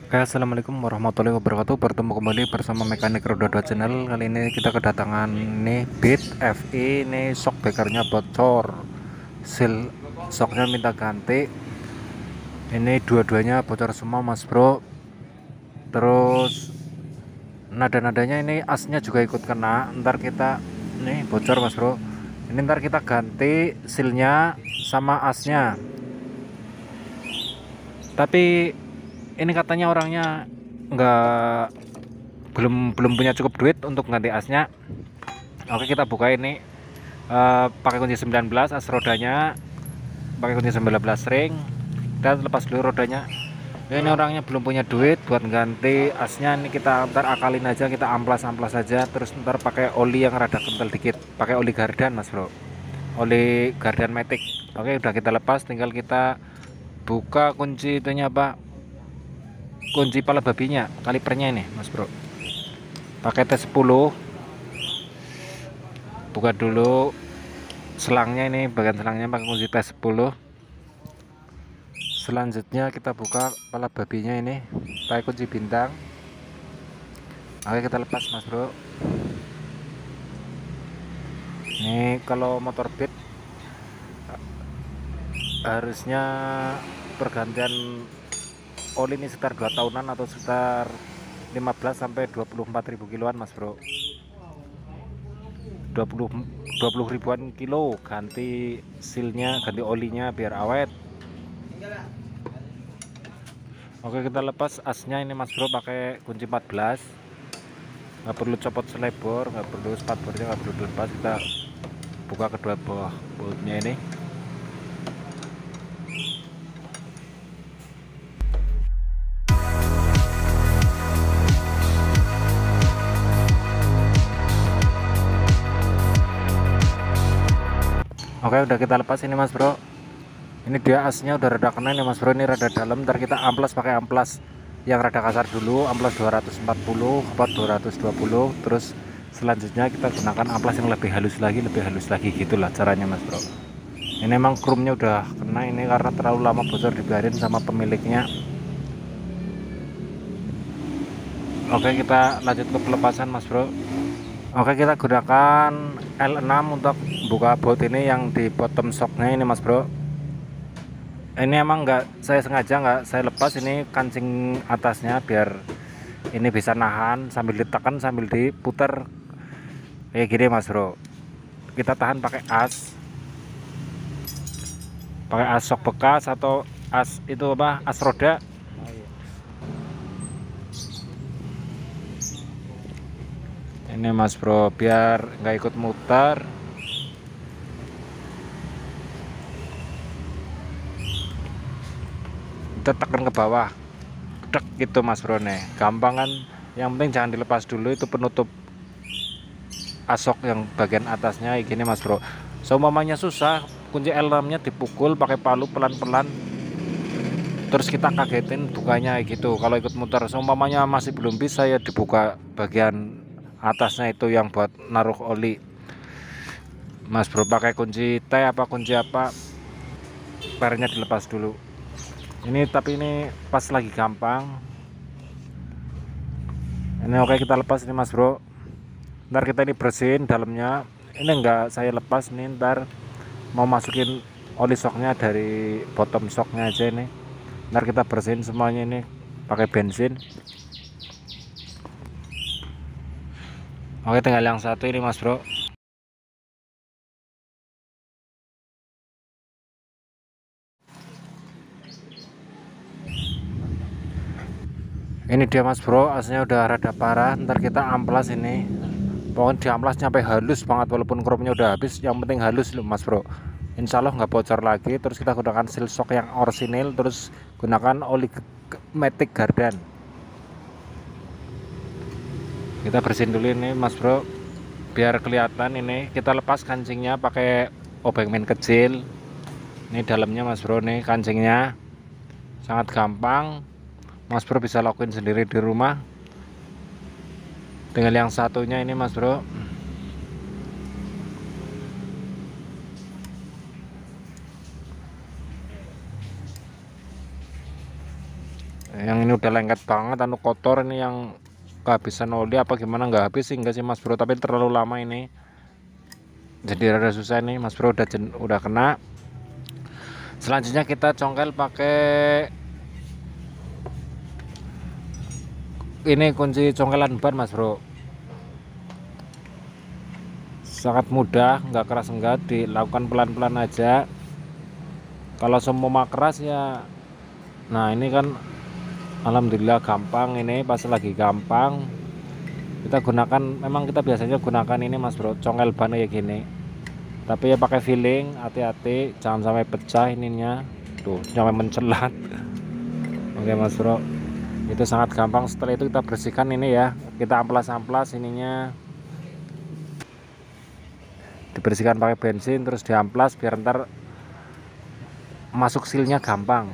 Assalamualaikum warahmatullahi wabarakatuh. Bertemu kembali bersama Mekanik Roda 2 Channel. Kali ini kita kedatangan nih Beat FE, nih shock breakernya bocor, seal shocknya minta ganti. Ini dua-duanya bocor semua mas bro. Terus nada-nadanya ini asnya juga ikut kena. Ntar kita nih bocor mas bro. Ini ntar kita ganti sealnya sama asnya. Tapi ini katanya orangnya nggak belum belum punya cukup duit untuk ganti asnya. Oke, kita buka ini pakai kunci 19 as rodanya, pakai kunci 19 ring. Kita lepas dulu rodanya. Ini orangnya belum punya duit buat ganti asnya. Ini kita ntar akalin aja, kita amplas-amplas saja, terus ntar pakai oli yang rada kental dikit, pakai oli Gardan mas bro, oli Gardan Matic. Oke, udah kita lepas, tinggal kita buka kunci itunya apa, kunci pala babinya, kalipernya ini mas bro, pakai T10. Buka dulu selangnya, ini bagian selangnya pakai kunci T10. Selanjutnya kita buka pala babinya ini pakai kunci bintang. Oke, kita lepas mas bro. Ini kalau motor Beat harusnya pergantian oli ini sekitar 2 tahunan atau sekitar 15 sampai 24.000 kiloan mas bro. 20 ribuan kilo ganti sealnya, ganti olinya biar awet. Oke, kita lepas asnya ini mas bro pakai kunci 14. Nggak perlu copot selebor, nggak perlu spatbornya, nggak perlu dilepas. Kita buka kedua buah boltnya ini. Oke, udah kita lepas ini mas bro. Ini dia asnya udah rada kena nih mas bro, ini rada dalam. Ntar kita amplas pakai amplas yang rada kasar dulu, amplas 240 apa 220. Terus selanjutnya kita gunakan amplas yang lebih halus lagi gitulah caranya mas bro. Ini emang krumnya udah kena ini karena terlalu lama bocor dibiarin sama pemiliknya. Oke, kita lanjut ke pelepasan mas bro. Oke, kita gunakan L6 untuk buka baut ini yang di bottom shocknya ini mas bro. Ini emang nggak saya sengaja, nggak saya lepas ini kancing atasnya biar ini bisa nahan sambil ditekan sambil diputar kayak gini mas bro. Kita tahan pakai as shock bekas atau as itu apa, as roda. Ini mas bro biar nggak ikut mutar. Kita tekan ke bawah, dek gitu mas bro, nih gampang kan. Yang penting jangan dilepas dulu itu penutup asok yang bagian atasnya kayak gini mas bro. Seumpamanya susah, kunci L6 nya dipukul pakai palu pelan-pelan, terus kita kagetin bukanya kayak gitu. Kalau ikut muter seumpamanya masih belum bisa, ya dibuka bagian atasnya itu yang buat naruh oli mas bro, pakai kunci T apa kunci apa, pernya dilepas dulu ini. Tapi ini pas lagi gampang ini. Oke, kita lepas ini mas bro. Ntar kita ini bersihin dalamnya, ini enggak saya lepas nih, ntar mau masukin oli shocknya dari bottom shocknya aja ini. Ntar kita bersihin semuanya ini pakai bensin. Oke, tinggal yang satu ini mas bro. Ini dia mas bro, asnya udah rada parah. Ntar kita amplas ini, pokoknya diamplas sampai halus banget walaupun chrome-nya udah habis, yang penting halus loh mas bro. Insya Allah nggak bocor lagi. Terus kita gunakan seal shock yang orsinil, terus gunakan oli Matic Gardan. Kita bersihin dulu ini mas bro biar kelihatan. Ini kita lepas kancingnya pakai obeng main kecil. Ini dalamnya mas bro, nih kancingnya sangat gampang mas bro, bisa lakuin sendiri di rumah. Tinggal yang satunya ini mas bro. Yang ini udah lengket banget, anu kotor ini, yang kehabisan oli apa gimana, nggak habis sih enggak sih Mas Bro, tapi terlalu lama ini jadi rada susah nih Mas Bro. Udah kena. Selanjutnya kita congkel pakai ini kunci congkelan ban Mas Bro. Sangat mudah, nggak keras, enggak, dilakukan pelan-pelan aja. Kalau semua keras ya, nah ini kan alhamdulillah gampang. Ini pas lagi gampang kita gunakan, memang kita biasanya gunakan ini Mas Bro, congkel ban kayak gini, tapi ya pakai feeling, hati-hati jangan sampai pecah ininya tuh, sampai mencelat. Oke Mas Bro, itu sangat gampang. Setelah itu kita bersihkan ini ya, kita amplas ininya, dibersihkan pakai bensin terus diamplas biar ntar masuk silnya gampang.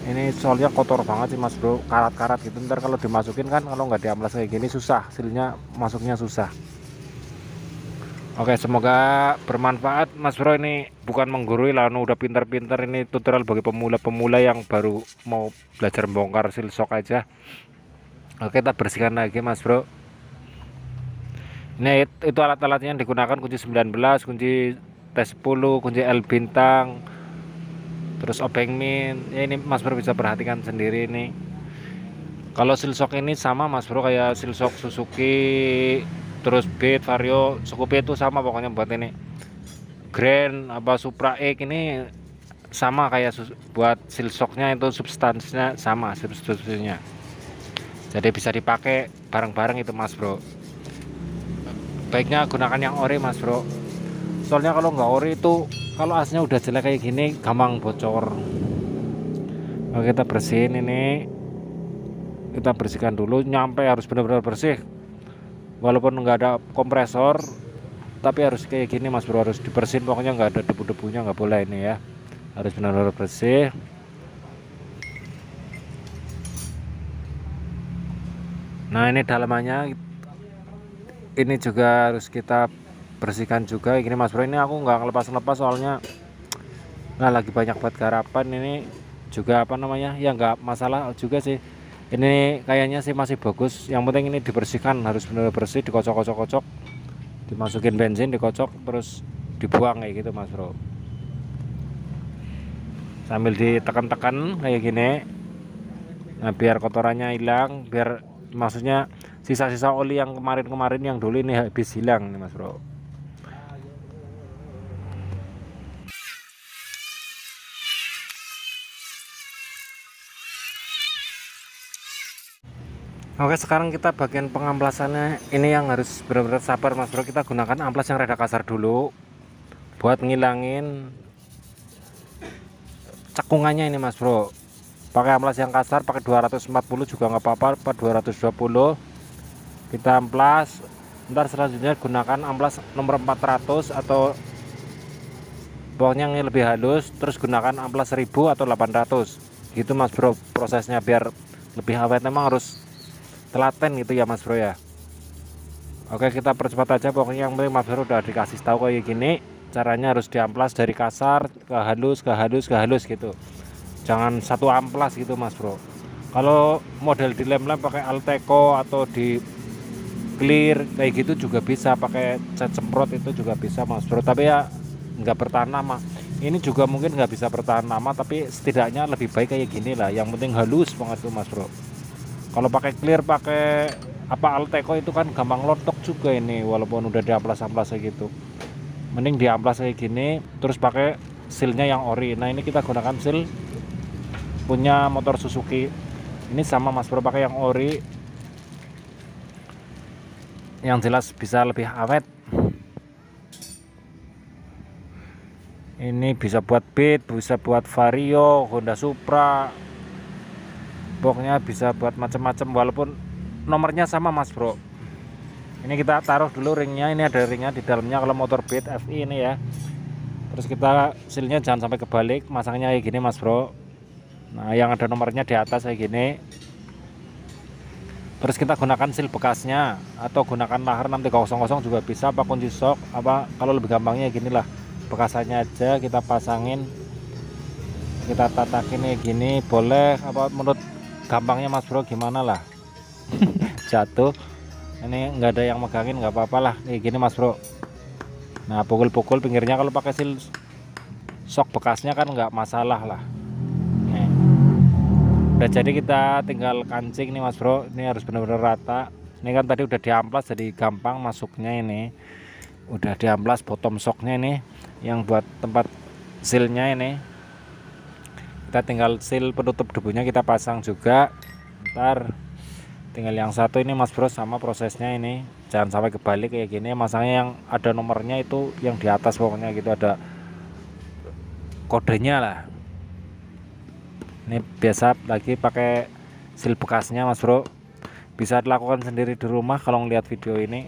Ini soalnya kotor banget sih Mas Bro, karat-karat gitu, ntar kalau dimasukin kan, kalau nggak diamplas kayak gini susah, silnya masuknya susah. Oke, semoga bermanfaat Mas Bro. Ini bukan menggurui lah, udah pintar-pintar, ini tutorial bagi pemula-pemula yang baru mau belajar bongkar seal shock aja. Oke, kita bersihkan lagi Mas Bro. Ini itu alat-alatnya yang digunakan, kunci 19, kunci T10, kunci L bintang, terus obeng min ya. Ini Mas Bro bisa perhatikan sendiri ini. Kalau seal shock ini sama Mas Bro, kayak seal shock Suzuki, terus Beat, Vario, Scoopy itu sama pokoknya. Buat ini Grand apa Supra X ini sama kayak buat seal shocknya, itu substansinya sama, substansinya, jadi bisa dipakai bareng-bareng itu Mas Bro. Baiknya gunakan yang ori Mas Bro, soalnya kalau nggak ori itu, kalau asnya udah jelek kayak gini gampang bocor. Oke, kita bersihin ini, kita bersihkan dulu, nyampe harus benar-benar bersih, walaupun nggak ada kompresor tapi harus kayak gini Mas Bro, harus dibersihin pokoknya, nggak ada debu-debunya, nggak boleh ini ya, harus benar-benar bersih. Nah ini dalamannya, ini juga harus kita bersihkan juga gini Mas Bro. Ini aku nggak ngelepas-lepas soalnya nggak lagi banyak buat garapan. Ini juga apa namanya ya, nggak masalah juga sih, ini kayaknya sih masih bagus. Yang penting ini dibersihkan, harus benar-benar bersih, dikocok-kocok, dimasukin bensin, dikocok, terus dibuang kayak gitu Mas Bro, sambil ditekan-tekan kayak gini. Nah biar kotorannya hilang, biar maksudnya sisa-sisa oli yang kemarin-kemarin yang dulu ini habis hilang nih Mas Bro. Oke, sekarang kita bagian pengamplasannya ini yang harus benar-benar sabar Mas Bro. Kita gunakan amplas yang rada kasar dulu buat ngilangin cekungannya ini Mas Bro. Pakai amplas yang kasar, pakai 240 juga nggak apa-apa, 220 kita amplas. Ntar selanjutnya gunakan amplas nomor 400 atau pokoknya yang lebih halus, terus gunakan amplas 1000 atau 800 gitu Mas Bro prosesnya, biar lebih awet. Memang harus telaten gitu ya Mas Bro ya. Oke, kita percepat aja pokoknya. Yang penting Mas Bro udah dikasih tahu kayak gini caranya, harus diamplas dari kasar ke halus, ke halus, ke halus gitu, jangan satu amplas gitu Mas Bro. Kalau model dilem-lem pakai Alteco atau di clear kayak gitu juga bisa, pakai cat semprot itu juga bisa Mas Bro, tapi ya nggak bertahan lama. Ini juga mungkin nggak bisa bertahan lama, tapi setidaknya lebih baik kayak gini lah. Yang penting halus banget tuh Mas Bro. Kalau pakai clear, pakai apa Alteco itu kan gampang lontok juga ini, walaupun udah diamplas-amplas kayak gitu. Mending diamplas kayak gini, terus pakai sealnya yang ori. Nah ini kita gunakan seal punya motor Suzuki. Ini sama Mas Bro, pakai yang ori, yang jelas bisa lebih awet. Ini bisa buat Beat, bisa buat Vario, Honda Supra, pokoknya bisa buat macam-macam, walaupun nomornya sama Mas Bro. Ini kita taruh dulu ringnya, ini ada ringnya di dalamnya kalau motor Beat FI ini ya. Terus kita sealnya jangan sampai kebalik, masangnya kayak gini Mas Bro. Nah yang ada nomornya di atas kayak gini. Terus kita gunakan seal bekasnya atau gunakan lahar 6300 juga bisa, apa kunci shock, apa kalau lebih gampangnya gini lah, bekasannya aja kita pasangin kita tatakin nih gini boleh apa menurut gampangnya Mas Bro gimana lah. Jatuh ini nggak ada yang megangin nggak apa-apa lah nih gini Mas Bro. Nah pukul-pukul pinggirnya, kalau pakai sil sok bekasnya kan nggak masalah lah. Nih. Udah jadi, kita tinggal kancing nih Mas Bro. Ini harus benar-benar rata. Ini kan tadi udah diamplas jadi gampang masuknya. Ini udah diamplas bottom shocknya ini, yang buat tempat silnya ini. Kita tinggal seal penutup debunya kita pasang juga. Ntar tinggal yang satu ini Mas Bro, sama prosesnya ini, jangan sampai kebalik kayak gini. Masangnya yang ada nomornya itu yang di atas pokoknya gitu, ada kodenya lah. Ini biasa lagi pakai seal bekasnya Mas Bro, bisa dilakukan sendiri di rumah kalau ngeliat video ini.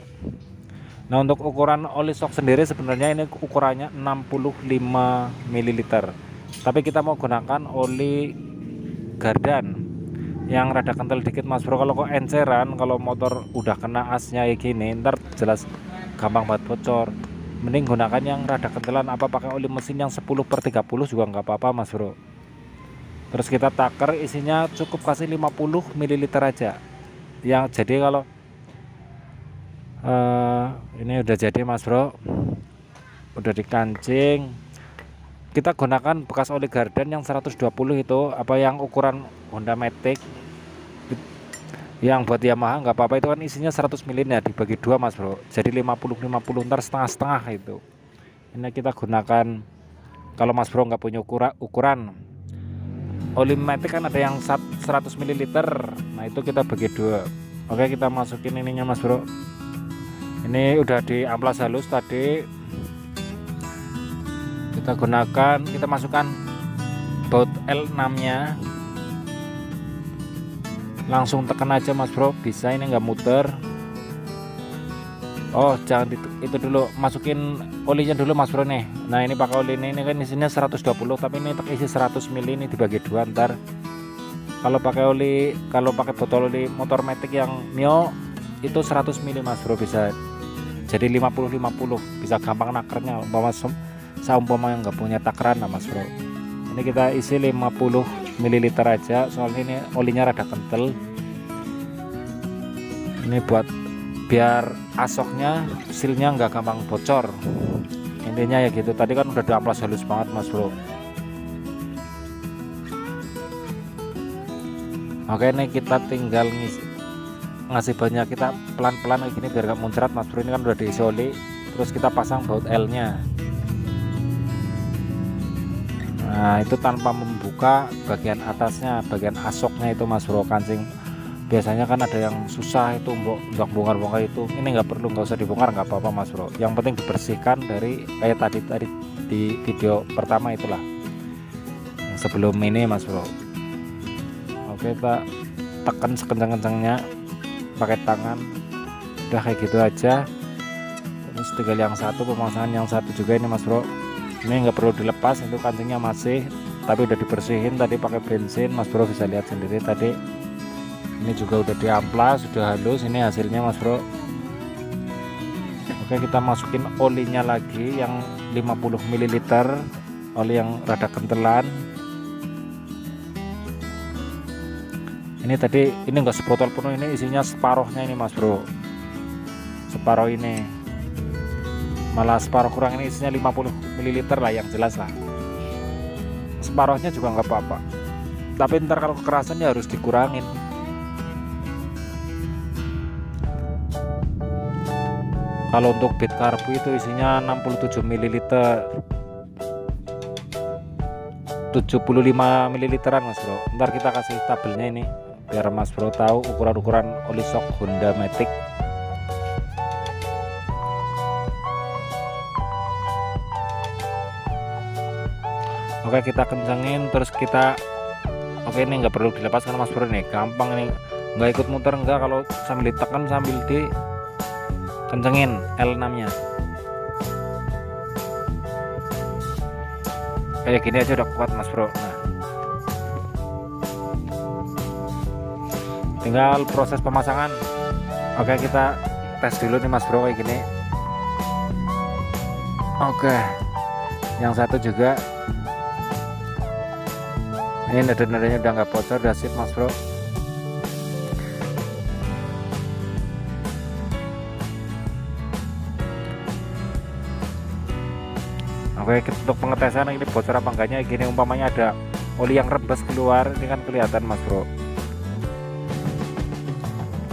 Nah untuk ukuran oli shock sendiri sebenarnya ini ukurannya 65 ml, tapi kita mau gunakan oli gardan yang rada kental dikit Mas Bro. Kalau kok enceran, kalau motor udah kena asnya kayak gini, ntar jelas gampang banget bocor. Mending gunakan yang rada kentelan, apa pakai oli mesin yang 10/30 juga nggak apa-apa Mas Bro. Terus kita taker, isinya cukup kasih 50 ml aja. Yang jadi kalau ini udah jadi Mas Bro, udah dikancing. Kita gunakan bekas oli garden yang 120 itu, apa yang ukuran Honda Matic. Yang buat Yamaha nggak apa-apa, itu kan isinya 100 ml ya, dibagi dua Mas Bro, jadi 50-50, ntar setengah-setengah itu. Ini kita gunakan, kalau Mas Bro nggak punya ukuran oli Matic kan ada yang 100 ml, nah itu kita bagi dua. Oke, kita masukin ininya Mas Bro. Ini udah diamplas halus tadi. Kita gunakan, kita masukkan baut L6 nya, langsung tekan aja Mas Bro, bisa ini nggak muter. Oh jangan itu dulu, masukin olinya dulu Mas Bro nih. Nah ini pakai oli ini kan isinya 120, tapi ini isi 100 ml, ini dibagi dua. Ntar kalau pakai oli, kalau pakai botol oli motor Matic yang Mio itu 100 ml Mas Bro, bisa jadi 50-50, bisa gampang nakernya. Umpama yang nggak punya takaran lah Mas Bro. Ini kita isi 50 ml aja, soalnya ini olinya rada kental. Ini buat biar asoknya, silnya nggak gampang bocor. Intinya ya gitu. Tadi kan udah diamplas halus banget Mas Bro. Oke, ini kita tinggal ngasih banyak, kita pelan-pelan kayak gini biar gak muncrat Mas Bro. Ini kan udah diisi oli, terus kita pasang baut L nya. Nah itu tanpa membuka bagian atasnya, bagian asoknya itu Mas Bro, kancing. Biasanya kan ada yang susah itu untuk bongkar-bongkar itu. Ini nggak perlu, nggak usah dibongkar, nggak apa-apa Mas Bro. Yang penting dibersihkan dari kayak tadi di video pertama itulah, yang sebelum ini Mas Bro. Oke, kita tekan sekencang-kencangnya pakai tangan. Udah kayak gitu aja. Terus tinggal yang satu, pemasangan yang satu juga ini Mas Bro. Ini nggak perlu dilepas, itu kancingnya masih, tapi udah dibersihin tadi pakai bensin Mas Bro, bisa lihat sendiri tadi. Ini juga udah diamplas, sudah halus. Ini hasilnya Mas Bro. Oke, kita masukin olinya lagi yang 50 ml, oli yang rada kentelan. Ini tadi ini enggak sebotol penuh, ini isinya separuhnya ini Mas Bro, separuh ini, malah separuh kurang, ini isinya 50 ml lah yang jelas lah. Separuhnya juga nggak apa-apa, tapi ntar kalau kekerasan ya harus dikurangin. Kalau untuk bit karbu itu isinya 67 ml, 75 ml Mas Bro. Ntar kita kasih tabelnya ini biar Mas Bro tahu ukuran-ukuran oli shock Honda Matic. Oke, kita kencengin, terus kita, oke ini nggak perlu dilepaskan Mas Bro, nih gampang, ini nggak ikut muter, enggak, kalau sambil ditekan sambil di kencengin L6 nya kayak gini aja udah kuat Mas Bro. Nah tinggal proses pemasangan. Oke, kita tes dulu nih Mas Bro kayak gini. Oke, yang satu juga Ini nada-nadanya udah nggak bocor, udah sip mas bro. Oke, untuk pengetesan ini bocor apa enggaknya gini, umpamanya ada oli yang rebes keluar, ini kan kelihatan mas bro.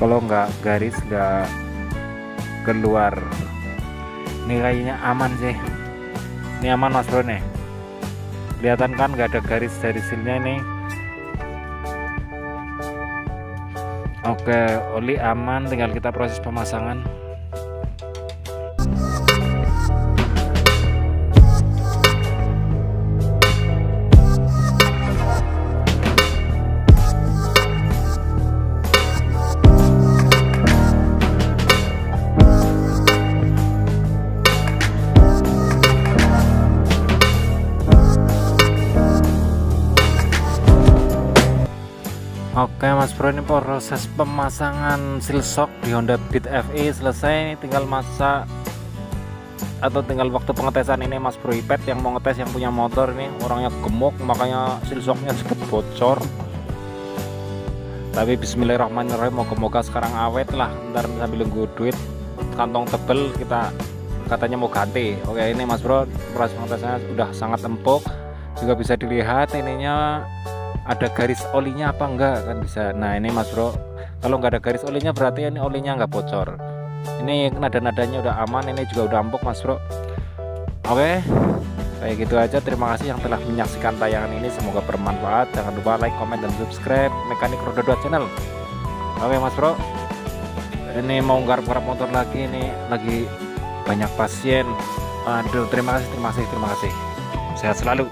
Kalau nggak garis nggak keluar, ini kayaknya aman sih. Ini aman mas bro nih, kelihatan kan nggak ada garis dari silnya ini. Oke, oli aman, tinggal kita proses pemasangan. Oke mas bro, ini proses pemasangan seal shock di Honda Beat FE selesai. Ini tinggal masa atau tinggal waktu pengetesan ini mas bro. Ipet yang mau ngetes, yang punya motor ini orangnya gemuk, makanya seal shocknya sedikit bocor. Tapi bismillahirrahmanirrahim, moga-moga sekarang awet lah. Ntar sambil nunggu duit kantong tebel kita katanya mau ganti. Oke, ini mas bro, proses pengetesannya udah sangat empuk. Juga bisa dilihat ininya ada garis olinya apa enggak kan bisa. Nah ini mas bro, kalau nggak ada garis olinya berarti ini olinya nggak bocor. Ini nada-nadanya udah aman, ini juga udah empuk mas bro. Oke, kayak gitu aja. Terima kasih yang telah menyaksikan tayangan ini, semoga bermanfaat. Jangan lupa like, comment, dan subscribe Mekanik Roda 2 channel. Oke mas bro, ini mau garap-garap motor lagi, ini lagi banyak pasien. Aduh, terima kasih. Sehat selalu.